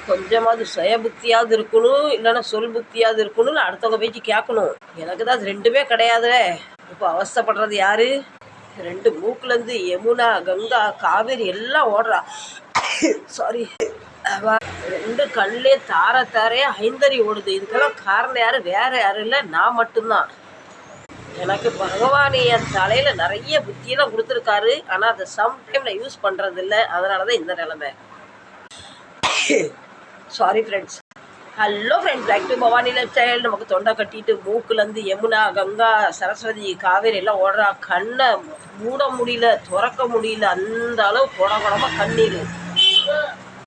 கொஞ்சமாவது சுய புத்தியாவது இருக்கணும், இல்லைன்னா சொல் புத்தியாவது இருக்கணும்னு அடுத்தவங்க பேச்சு கேட்கணும். எனக்கு தான் அது ரெண்டுமே கிடையாதே. இப்போ அவஸ்தைப்படுறது யாரு? 2 மூக்குலேருந்து யமுனா, கங்கா, காவேரி எல்லாம் ஓடுறா. சாரி. 2 கண்ணிலே தார தாரையா ஐந்தறி ஓடுது. இதுக்கெல்லாம் காரணம் யாரு? வேற யாரும் இல்லை, நான் மட்டும்தான். எனக்கு பகவான் என் தலையில நிறைய புத்தியெல்லாம் கொடுத்துருக்காரு. ஆனால் அதை சம்டைம் யூஸ் பண்ணுறது இல்லை. அதனால தான் இந்த நிலைமை. Sorry friends. Hello friends, back to Bhavani life style. நமக்கு தொண்டை கட்டிட்டு மூக்குலேருந்து யமுனா, கங்கா, சரஸ்வதி, காவேரி எல்லாம் ஓடுறா. கண்ணை மூட முடியல, துறக்க முடியல, அந்த அளவு குடகுடமாக கண்ணீர்.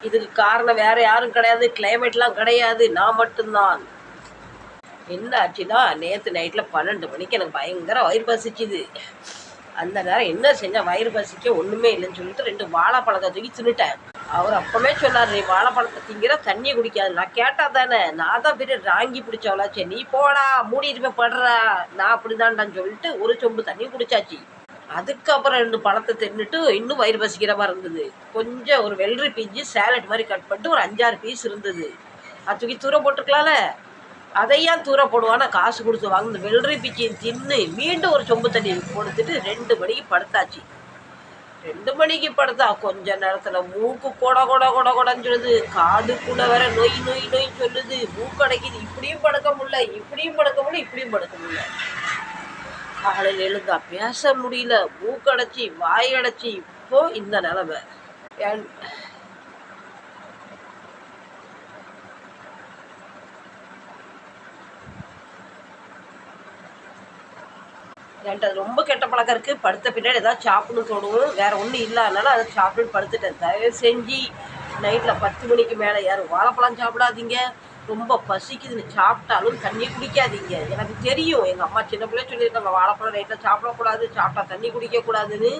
இதுக்கு காரணம் வேற யாரும் கிடையாது, கிளைமேட்லாம் கிடையாது, நான் மட்டும்தான். என்ன ஆச்சுன்னா, நேற்று நைட்டில் 12 மணிக்கு எனக்கு பயங்கர வயிறு பசிச்சுது. அந்த நேரம் என்ன செஞ்சேன், வயிறு பசிக்க ஒன்றுமே இல்லைன்னு சொல்லிட்டு 2 வாழைப்பழத்தை தூக்கி தின்னுட்டேன். அவர் அப்பவே சொன்னார், நீ வாழைப்பழத்தை திங்கிற, தண்ணி குடிக்காது. நான் கேட்டா தானே, நான் தான் பெரிய ராங்கி பிடிச்சவளாச்சே, நீ போடா மூடிட்டு போய் படுறா, நான் அப்படிதான்டான்னு சொல்லிட்டு ஒரு சொம்பு தண்ணி குடிச்சாச்சு. அதுக்கப்புறம் 2 பழத்தை தின்னுட்டு இன்னும் வயிறு பசிக்கிற மாதிரி இருந்தது. கொஞ்சம் ஒரு வெள்ளரி பிஞ்சு சேலட் மாதிரி கட் பண்ணிட்டு ஒரு 5-6 பீஸ் இருந்தது. அது தூக்கி தூர போட்டுருக்கலாம்ல. அதையும் தூர போடுவானா, காசு கொடுத்து வாங்க. இந்த வெள்ளரி பிச்சியும் தின்னு மீண்டும் ஒரு சொம்பு தண்ணி கொடுத்துட்டு 2 மணிக்கு படுத்தாச்சு. 2 மணிக்கு படுத்தா கொஞ்ச நேரத்தில் மூக்கு கொட கொட கொட கொடன்னு சொல்லுது. காதுக்குள்ள வேற நொய் நொய் நொய் சொல்லுது. மூக்கு அடைக்குது. இப்படியும் படுக்க முடியல, இப்படியும் படுக்க முடியல, இப்படியும் படுக்க முடியல. காலையில் எழுந்தா பேச முடியல, மூக்கு அடைச்சி வாய் அடைச்சி. இப்போ இந்த நிலைமை. என்கிட்ட அது ரொம்ப கெட்ட பழக்கம் இருக்குது. படுத்த பின்னாடி ஏதாவது சாப்பிடணும் தோணும், வேறு ஒன்றும் இல்லாதனால அதை சாப்பிட்டு படுத்துட்டேன். தயவு செஞ்சு நைட்டில் 10 மணிக்கு மேலே யாரும் வாழைப்பழம் சாப்பிடாதீங்க. ரொம்ப பசிக்குதுன்னு சாப்பிட்டாலும் தண்ணி குடிக்காதீங்க. எனக்கு தெரியும், எங்கள் அம்மா சின்ன பிள்ளைய சொல்லியிருக்காங்க, வாழைப்பழம் நைட்டில் சாப்பிடக்கூடாது, சாப்பிட்டா தண்ணி குடிக்கக்கூடாதுன்னு.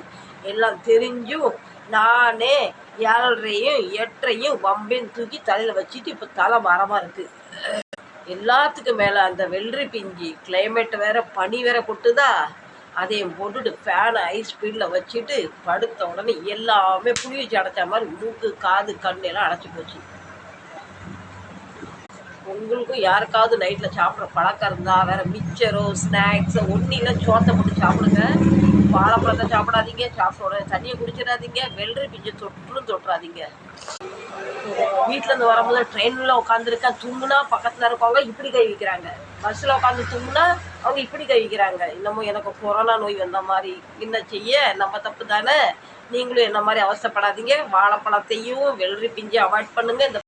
எல்லாம் தெரிஞ்சும் நானே 7:30யும் 8:30யும் வம்பையும் தூக்கி தலையில் வச்சுட்டு இப்போ தலை மரமாக இருக்குது. எல்லாத்துக்கும் மேலே அந்த வெள்ளரி பிஞ்சு கிளைமேட் வேற, பனி வேற கொட்டுதா, அதையும் போட்டுட்டு ஃபேனை ஹை ஸ்பீடில் வச்சுட்டு படுத்த உடனே எல்லாமே புளி வச்சு அடைச்ச மாதிரி மூக்கு, காது, கண் எல்லாம் அடைச்சி போச்சு. உங்களுக்கும் யாருக்காவது நைட்டில் சாப்பிட்ற பழக்கம் இருந்தால் வேறு மிச்சரோ ஸ்நாக்ஸோ ஒன்றும் இல்லை, சோத்தை போட்டு சாப்பிடுங்க. வாழைப்பழத்தை சாப்பிடாதீங்க, சாப்பிட உடனே தண்ணியை குடிச்சிடாதீங்க, வெள்ளரி பிஞ்சு தொட்டுறாதீங்க. வீட்டிலேருந்து வரும்போது ட்ரெயினில் உட்காந்துருக்கேன், தும்முனா பக்கத்தில் இருக்கவங்க இப்படி கை வைக்கிறாங்க. பஸ்ஸில் உட்காந்து தும்முனா அவங்க இப்படி கை வைக்கிறாங்க. இன்னமும் எனக்கு கொரோனா நோய் வந்த மாதிரி. என்ன செய்ய, நம்ம தப்பு தானே. நீங்களும் என்ன மாதிரி அவசரப்படாதீங்க. வாழைப்பழத்தையும் வெள்ளரி பிஞ்சு அவாய்ட் பண்ணுங்கள். இந்த